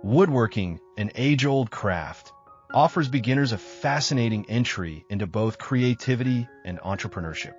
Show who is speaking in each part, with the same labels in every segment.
Speaker 1: Woodworking, an age-old craft, offers beginners a fascinating entry into both creativity and entrepreneurship.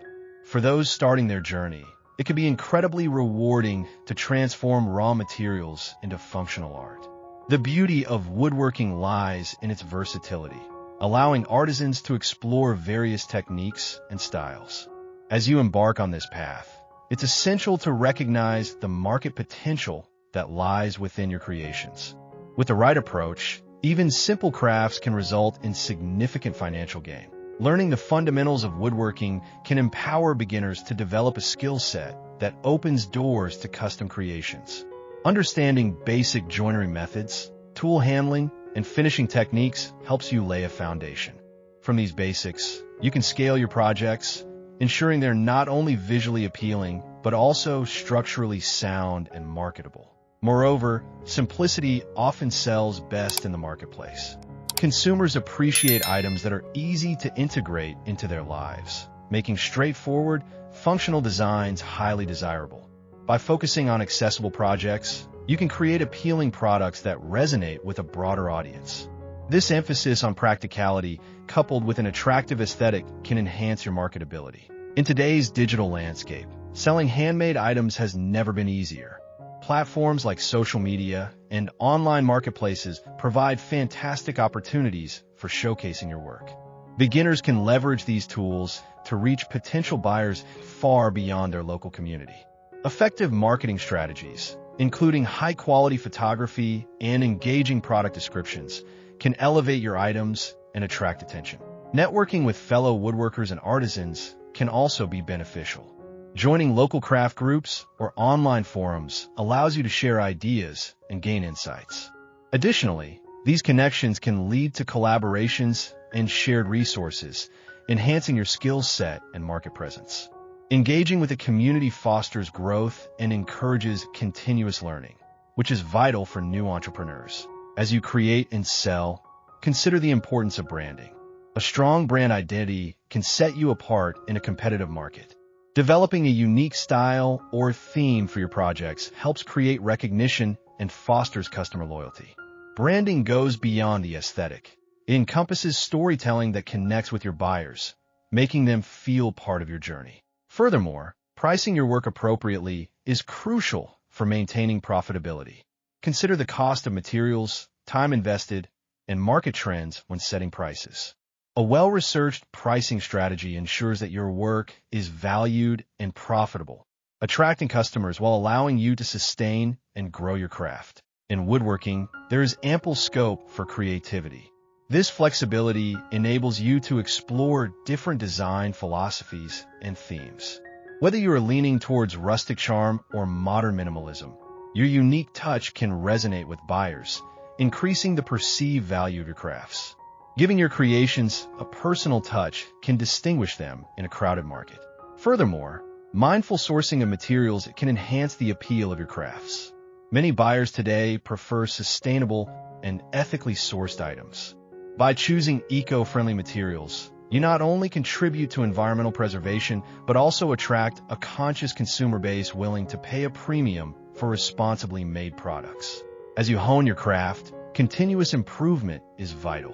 Speaker 1: For those starting their journey, it can be incredibly rewarding to transform raw materials into functional art. The beauty of woodworking lies in its versatility, allowing artisans to explore various techniques and styles. As you embark on this path, it's essential to recognize the market potential that lies within your creations. With the right approach, even simple crafts can result in significant financial gain. Learning the fundamentals of woodworking can empower beginners to develop a skill set that opens doors to custom creations. Understanding basic joinery methods, tool handling, and finishing techniques helps you lay a foundation. From these basics, you can scale your projects, ensuring they're not only visually appealing, but also structurally sound and marketable. Moreover, simplicity often sells best in the marketplace. Consumers appreciate items that are easy to integrate into their lives, making straightforward, functional designs highly desirable. By focusing on accessible projects, you can create appealing products that resonate with a broader audience. This emphasis on practicality, coupled with an attractive aesthetic, can enhance your marketability. In today's digital landscape, selling handmade items has never been easier. Platforms like social media and online marketplaces provide fantastic opportunities for showcasing your work. Beginners can leverage these tools to reach potential buyers far beyond their local community. Effective marketing strategies, including high-quality photography and engaging product descriptions, can elevate your items and attract attention. Networking with fellow woodworkers and artisans can also be beneficial. Joining local craft groups or online forums allows you to share ideas and gain insights. Additionally, these connections can lead to collaborations and shared resources, enhancing your skill set and market presence. Engaging with a community fosters growth and encourages continuous learning, which is vital for new entrepreneurs. As you create and sell, consider the importance of branding. A strong brand identity can set you apart in a competitive market. Developing a unique style or theme for your projects helps create recognition and fosters customer loyalty. Branding goes beyond the aesthetic. It encompasses storytelling that connects with your buyers, making them feel part of your journey. Furthermore, pricing your work appropriately is crucial for maintaining profitability. Consider the cost of materials, time invested, and market trends when setting prices. A well-researched pricing strategy ensures that your work is valued and profitable, attracting customers while allowing you to sustain and grow your craft. In woodworking, there is ample scope for creativity. This flexibility enables you to explore different design philosophies and themes. Whether you are leaning towards rustic charm or modern minimalism, your unique touch can resonate with buyers, increasing the perceived value of your crafts. Giving your creations a personal touch can distinguish them in a crowded market. Furthermore, mindful sourcing of materials can enhance the appeal of your crafts. Many buyers today prefer sustainable and ethically sourced items. By choosing eco-friendly materials, you not only contribute to environmental preservation, but also attract a conscious consumer base willing to pay a premium for responsibly made products. As you hone your craft, continuous improvement is vital.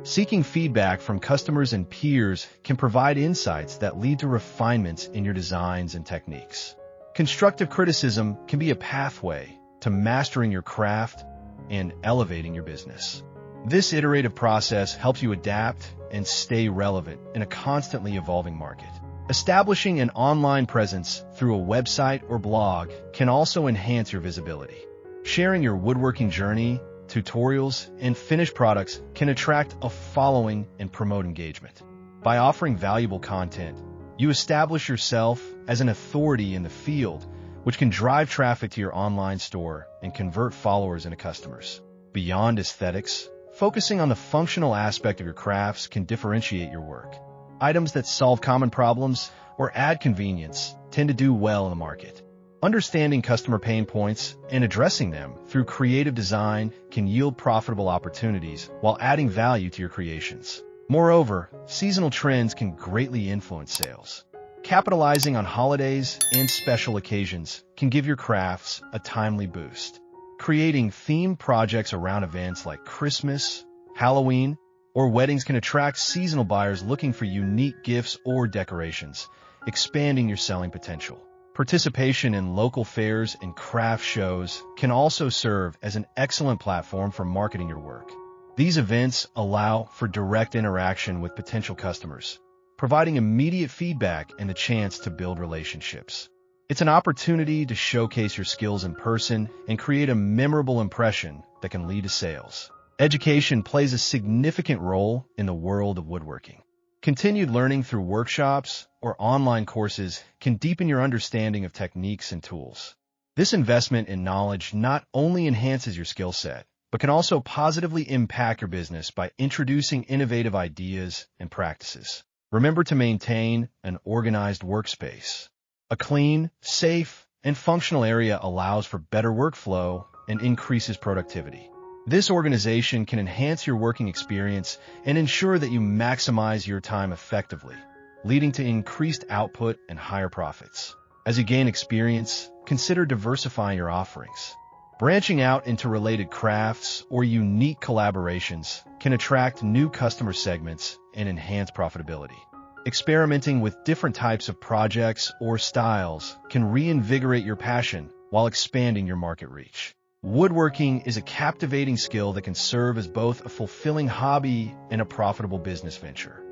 Speaker 1: Seeking feedback from customers and peers can provide insights that lead to refinements in your designs and techniques. Constructive criticism can be a pathway to mastering your craft and elevating your business. This iterative process helps you adapt and stay relevant in a constantly evolving market. Establishing an online presence through a website or blog can also enhance your visibility. Sharing your woodworking journey, tutorials, and finished products can attract a following and promote engagement. By offering valuable content, you establish yourself as an authority in the field, which can drive traffic to your online store and convert followers into customers. Beyond aesthetics, focusing on the functional aspect of your crafts can differentiate your work. Items that solve common problems or add convenience tend to do well in the market. Understanding customer pain points and addressing them through creative design can yield profitable opportunities while adding value to your creations. Moreover, seasonal trends can greatly influence sales. Capitalizing on holidays and special occasions can give your crafts a timely boost. Creating themed projects around events like Christmas, Halloween, or weddings can attract seasonal buyers looking for unique gifts or decorations, expanding your selling potential. Participation in local fairs and craft shows can also serve as an excellent platform for marketing your work. These events allow for direct interaction with potential customers, providing immediate feedback and the chance to build relationships. It's an opportunity to showcase your skills in person and create a memorable impression that can lead to sales. Education plays a significant role in the world of woodworking. Continued learning through workshops or online courses can deepen your understanding of techniques and tools. This investment in knowledge not only enhances your skill set, but can also positively impact your business by introducing innovative ideas and practices. Remember to maintain an organized workspace. A clean, safe, and functional area allows for better workflow and increases productivity. This organization can enhance your working experience and ensure that you maximize your time effectively, leading to increased output and higher profits. As you gain experience, consider diversifying your offerings. Branching out into related crafts or unique collaborations can attract new customer segments and enhance profitability. Experimenting with different types of projects or styles can reinvigorate your passion while expanding your market reach. Woodworking is a captivating skill that can serve as both a fulfilling hobby and a profitable business venture.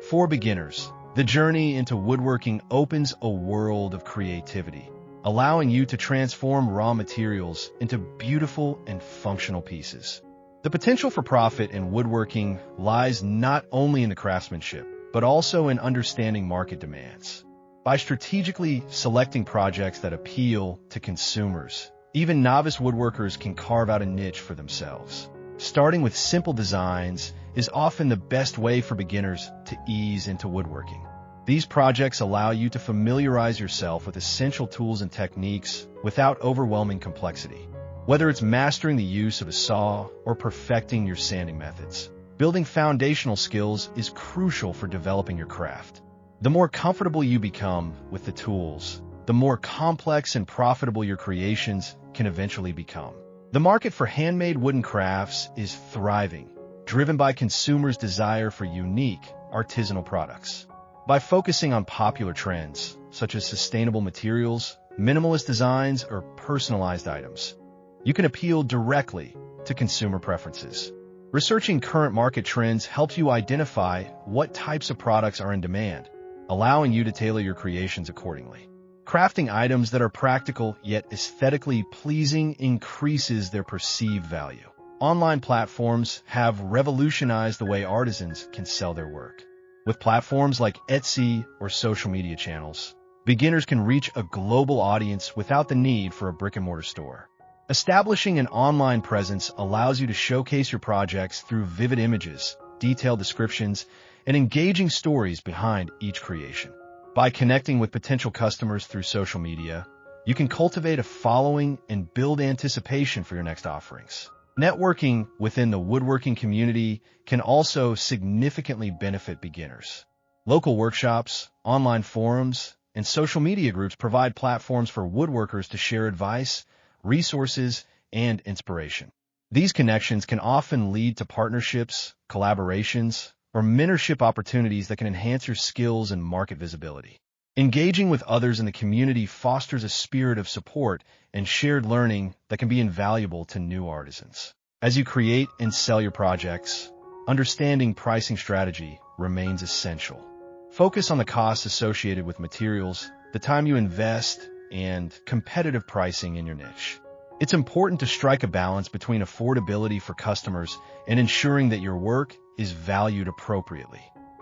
Speaker 1: For beginners, the journey into woodworking opens a world of creativity, allowing you to transform raw materials into beautiful and functional pieces. The potential for profit in woodworking lies not only in the craftsmanship, but also in understanding market demands. By strategically selecting projects that appeal to consumers, even novice woodworkers can carve out a niche for themselves. Starting with simple designs is often the best way for beginners to ease into woodworking. These projects allow you to familiarize yourself with essential tools and techniques without overwhelming complexity. Whether it's mastering the use of a saw or perfecting your sanding methods, building foundational skills is crucial for developing your craft. The more comfortable you become with the tools, the more complex and profitable your creations can eventually become. The market for handmade wooden crafts is thriving, driven by consumers' desire for unique, artisanal products. By focusing on popular trends, such as sustainable materials, minimalist designs, or personalized items, you can appeal directly to consumer preferences. Researching current market trends helps you identify what types of products are in demand, allowing you to tailor your creations accordingly. Crafting items that are practical yet aesthetically pleasing increases their perceived value. Online platforms have revolutionized the way artisans can sell their work. With platforms like Etsy or social media channels, beginners can reach a global audience without the need for a brick-and-mortar store. Establishing an online presence allows you to showcase your projects through vivid images, detailed descriptions, and engaging stories behind each creation. By connecting with potential customers through social media, you can cultivate a following and build anticipation for your next offerings. Networking within the woodworking community can also significantly benefit beginners. Local workshops, online forums, and social media groups provide platforms for woodworkers to share advice, resources, and inspiration. These connections can often lead to partnerships, collaborations, or mentorship opportunities that can enhance your skills and market visibility. Engaging with others in the community fosters a spirit of support and shared learning that can be invaluable to new artisans. As you create and sell your projects, understanding pricing strategy remains essential. Focus on the costs associated with materials, the time you invest, and competitive pricing in your niche. It's important to strike a balance between affordability for customers and ensuring that your work is valued appropriately.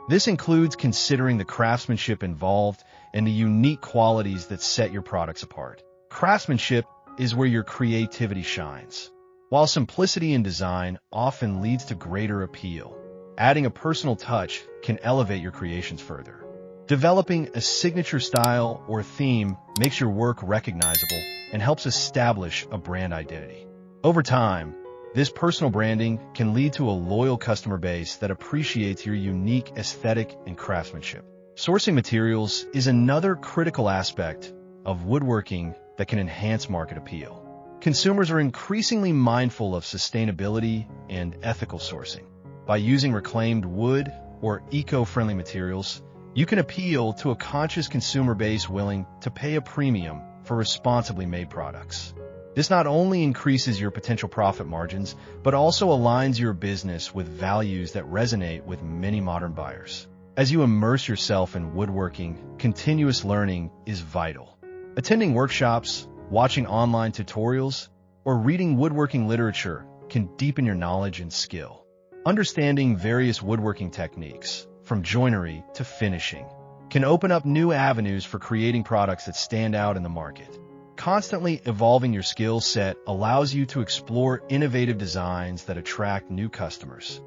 Speaker 1: This includes considering the craftsmanship involved and the unique qualities that set your products apart. Craftsmanship is where your creativity shines. While simplicity in design often leads to greater appeal, adding a personal touch can elevate your creations further. Developing a signature style or theme makes your work recognizable and helps establish a brand identity. Over time, this personal branding can lead to a loyal customer base that appreciates your unique aesthetic and craftsmanship. Sourcing materials is another critical aspect of woodworking that can enhance market appeal. Consumers are increasingly mindful of sustainability and ethical sourcing. By using reclaimed wood or eco-friendly materials, you can appeal to a conscious consumer base willing to pay a premium for responsibly made products. This not only increases your potential profit margins, but also aligns your business with values that resonate with many modern buyers. As you immerse yourself in woodworking, continuous learning is vital. Attending workshops, watching online tutorials, or reading woodworking literature can deepen your knowledge and skill. Understanding various woodworking techniques, from joinery to finishing, can open up new avenues for creating products that stand out in the market. Constantly evolving your skill set allows you to explore innovative designs that attract new customers.